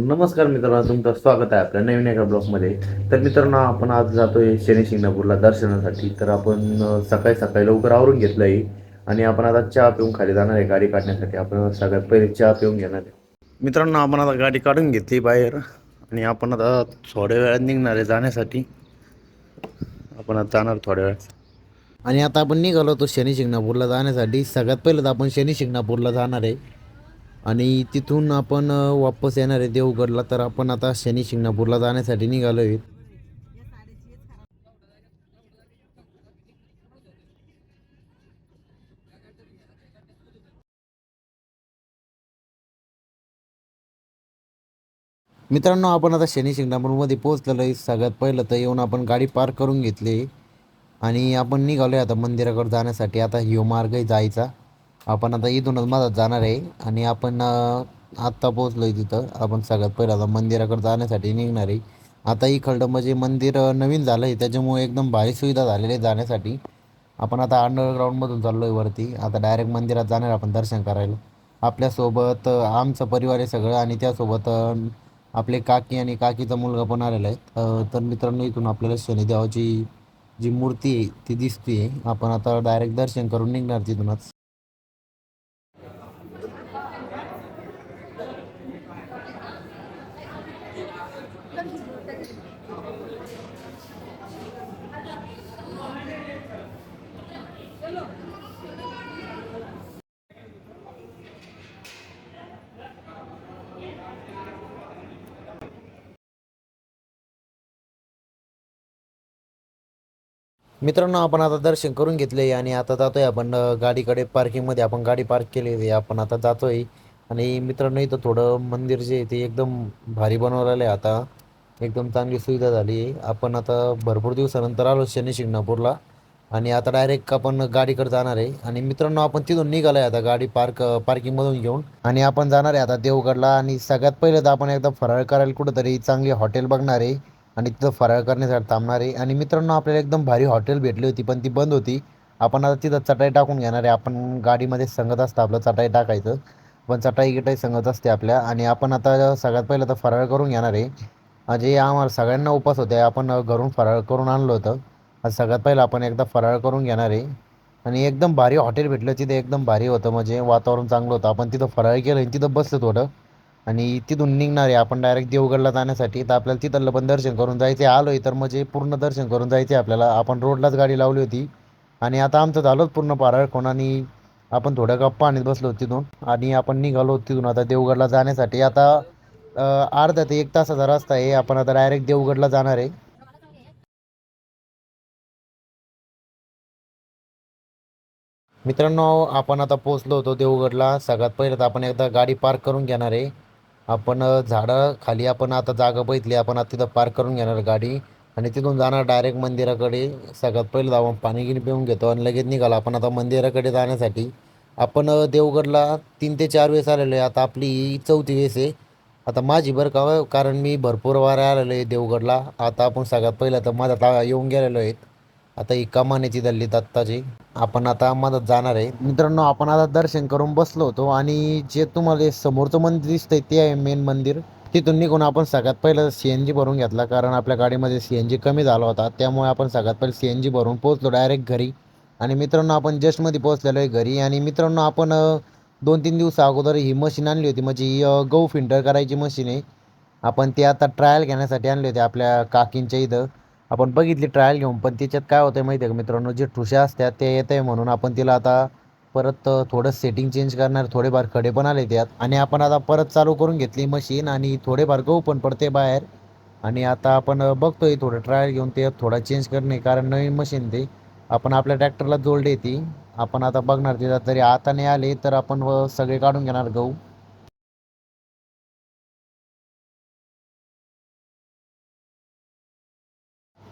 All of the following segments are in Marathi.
नमस्कार मित्रांनो, तुमचं स्वागत आहे आपल्या नवीन एका ब्लॉगमध्ये. तर मित्रांनो, आपण आज जातोय शनी शिंगणापूरला दर्शनासाठी. तर आपण सकाळी सकाळी लवकर आवरून घेतलं आहे आणि आपण आता चहा पिऊन खाली जाणार आहे गाडी काढण्यासाठी. आपण सगळ्यात पहिले चहा पिऊन घेणार आहे. मित्रांनो, आपण आता गाडी काढून घेतली बाहेर आणि आपण आता थोड्या वेळात निघणार आहे जाण्यासाठी. आपण आता जाणार थोड्या वेळात आणि आता आपण निघालो होतो शनी शिंगणापूरला जाण्यासाठी. सगळ्यात पहिलं तर आपण शनी शिंगणापूरला जाणार आहे आणि तिथून आपण वापस येणार आहे देवगडला. तर आपण आता शनी शिंगणापूरला जाण्यासाठी निघालो आहे. मित्रांनो, आपण आता शनी शिंगणापूरमध्ये पोहोचलेलो आहे. सगळ्यात पहिलं तर येऊन आपण गाडी पार्क करून घेतली आणि आपण निघालो आहे आता मंदिराकडे जाण्यासाठी. आता ह्यो मार्ग आहे जायचा. आपण आता इथूनच मधात जाणार आहे आणि आपण आत्ता पोहोचलो आहे तिथं. आपण सगळ्यात पहिलं आता मंदिराकडे जाण्यासाठी निघणार आहे. आता इकडं म्हणजे मंदिर नवीन झालं आहे, त्याच्यामुळे एकदम भारी सुविधा झालेली आहे जाण्यासाठी. आपण आता अंडरग्राऊंडमधून चाललो आहे वरती. आता डायरेक्ट मंदिरात जाणार आपण दर्शन करायला. आपल्यासोबत आमचा परिवार आहे सगळं आणि त्यासोबत आपले काकी आणि काकीचा मुलगा पण आलेला आहे. तर मित्रांनो, इथून आपल्याला शनिदेवाची जी मूर्ती आहे ती दिसते. आपण आता डायरेक्ट दर्शन करून निघणार तिथूनच. मित्रांनो, आपण आता दर्शन करून घेतले आणि आता जातोय आपण गाडीकडे. पार्किंगमध्ये आपण गाडी पार्क केली आहे. आपण आता जातोय आणि मित्रांनो, इथं थोडं मंदिर जे आहे ते एकदम भारी बनवलेलं आहे. आता एकदम चांगली सुविधा झाली आहे. आपण आता भरपूर दिवसानंतर आलो शनी शिंगणापूरला आणि आता डायरेक्ट आपण गाडीकडे जाणार आहे. आणि मित्रांनो, आपण तिथून निघालो आहे आता गाडी पार्किंगमधून घेऊन आणि आपण जाणार आहे आता देवगडला. आणि सगळ्यात पहिलं तर आपण एकदा फराळ करायला कुठंतरी चांगली हॉटेल बघणार आहे आणि तिथं फराळ करण्यासाठी थांबणार आहे. आणि मित्रांनो, आपल्याला एकदम भारी हॉटेल भेटली होती पण ती बंद होती. आपण आता तिथं चटाई टाकून घेणार आहे. आपण गाडीमध्ये संगत असतं आपलं चटाई टाकायचं, पण चटाई गिटाई संगत असते आपल्या. आणि आपण आता सगळ्यात पहिलं तर फराळ करून घेणार आहे. जे आम्हाला सगळ्यांना उपास होते, आपण घरून फराळ करून आणलं होतं. आज सगळ्यात पहिलं आपण एकदा फराळ करून घेणार आहे. आणि एकदम भारी हॉटेल भेटलं तिथे, एकदम भारी होतं, म्हणजे वातावरण चांगलं होतं. आपण तिथं फराळ केलं आणि तिथं बसलं थोडं आणि तिथून निघणार आहे आपण डायरेक्ट देवगडला जाण्यासाठी. तर आपल्याला तिथलं पण दर्शन करून जायचे. आलो आहे तर म्हणजे पूर्ण दर्शन करून जायचे आपल्याला. आपण रोडलाच गाडी लावली होती आणि आता आमचं झालं पूर्ण पारायण कोण. आणि आपण थोड्या गप्पा आणत बसलो तिथून आणि आपण निघालो तिथून आता देवगडला जाण्यासाठी. आता अर्धा ते 1 तासाचा रस्ता आहे. आपण आता डायरेक्ट देवगडला जाणार आहे. मित्रांनो, आपण आता पोहोचलो होतो देवगडला. सगळ्यात पहिलं तर आपण एकदा गाडी पार्क करून घेणार आहे. आपण झाडं खाली आपण आता जागा बघितली, आपण आता तिथं पार्क करून घेणार गाडी आणि तिथून जाणार डायरेक्ट मंदिराकडे. सगळ्यात पहिलं तर आपण पाणी गिनी पिऊन घेतो आणि लगेच निघालो आपण आता मंदिराकडे जाण्यासाठी. आपण देवगडला 3 ते 4 वेळेस आलेलो आहे. आता आपली ही 4थी वेळेस आहे. आता माझी बरं का, कारण मी भरपूर वारे आलेलो आहे देवगडला. आता आपण सगळ्यात पहिलं तर माझ्या येऊन गेलेलो आहेत. आता ही कमानीची दल्ली दत्ताची आपण आता मदत जाणार आहे. मित्रांनो, आपण आता दर्शन करून बसलो होतो आणि जे तुम्हाला समोरचं मंदिर दिसतंय ते आहे मेन मंदिर. तिथून निघून आपण सगळ्यात पहिलं CNG भरून घेतला, कारण आपल्या गाडीमध्ये CNG कमी झाला होता. त्यामुळे आपण सगळ्यात पहिलं CNG भरून पोहोचलो डायरेक्ट घरी. आणि मित्रांनो, आपण जस्टमध्ये पोहोचलेलो आहे घरी. आणि मित्रांनो, आपण 2-3 दिवस अगोदर ही मशीन आणली होती, म्हणजे ही गहू फिल्टर करायची मशीन आहे. आपण ती आता ट्रायल घेण्यासाठी आणली होती आपल्या काकींच्या इथं. आपण बघितली ट्रायल घेऊन, पण त्याच्यात काय होतं माहिती आहे का मित्रांनो, जे ठुशा असतात ते येत आहे, म्हणून आपण तिला आता परत थोडं सेटिंग चेंज करणार. थोडेफार खडे पण आले त्यात आणि आपण आता परत चालू करून घेतली मशीन आणि थोडेफार गहू पण पडते बाहेर. आणि आता आपण बघतोय थोडं ट्रायल घेऊन ते थोडा चेंज करणे, कारण नवीन मशीन ते आपण आपल्या ट्रॅक्टरला जोडली ती. आपण आता बघणार तिथं तरी आता नाही आले तर आपण सगळे काढून घेणार गहू.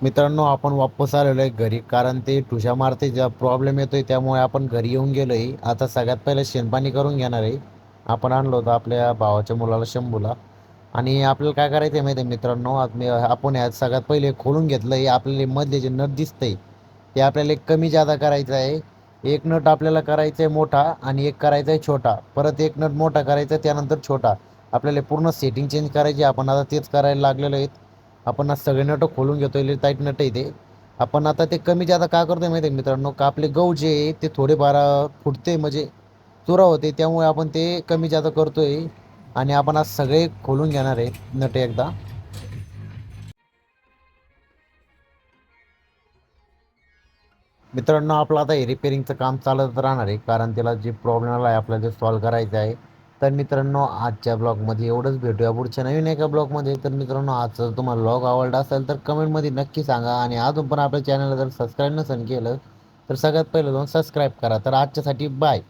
मित्रांनो, आपण वापस आलेलो आहे घरी, कारण ते ठुशा मारते ज्या प्रॉब्लेम येतोय, त्यामुळे आपण घरी येऊन गेलो आहे. आता सगळ्यात पहिलं शेणपाणी करून घेणार आहे. आपण आणलं होतं आपल्या भावाच्या मुलाला शंभूला. आणि आपल्याला काय करायचं आहे माहिती आहे मित्रांनो, आपण यात सगळ्यात पहिले खोलून घेतलं आहे. आपल्याला मधले जे नट दिसतंय ते आपल्याला एक कमी जादा करायचं आहे. एक नट आपल्याला करायचा आहे मोठा आणि एक करायचा आहे छोटा. परत एक नट मोठा करायचा आहे, त्यानंतर छोटा. आपल्याला पूर्ण सेटिंग चेंज करायची. आपण आता तेच करायला लागलेलो आहेत. आपण आज सगळे नट खोलून घेतोय. टाईट नट आहे ते. आपण आता ते कमी जादा का करतोय माहिती आहे मित्रांनो, का आपले गहू जे आहे ते थोडेफार फुटते म्हणजे चुरा होते, त्यामुळे आपण ते कमी जादा करतोय. आणि आपण आज सगळे खोलून घेणार आहे नट एकदा. मित्रांनो आपलं आता हे रिपेरिंगचं काम चालत राहणार आहे, कारण त्याला जे प्रॉब्लेम आला आहे आपल्याला ते सॉल्व्ह करायचं आहे. तर मित्रांनो आजच्या ब्लॉगमध्ये एवढंच. भेटूया पुढच्या नवीन एका ब्लॉगमध्ये. तर मित्रांनो आजचा जर तुम्हाला ब्लॉग आवडला असेल तर कमेंटमध्ये नक्की सांगा. आणि अजून पण आपल्या चॅनलला जर सबस्क्राईब नसेल केलं तर सगळ्यात पहिलं जाऊन सबस्क्राईब करा. तर आजच्यासाठी बाय.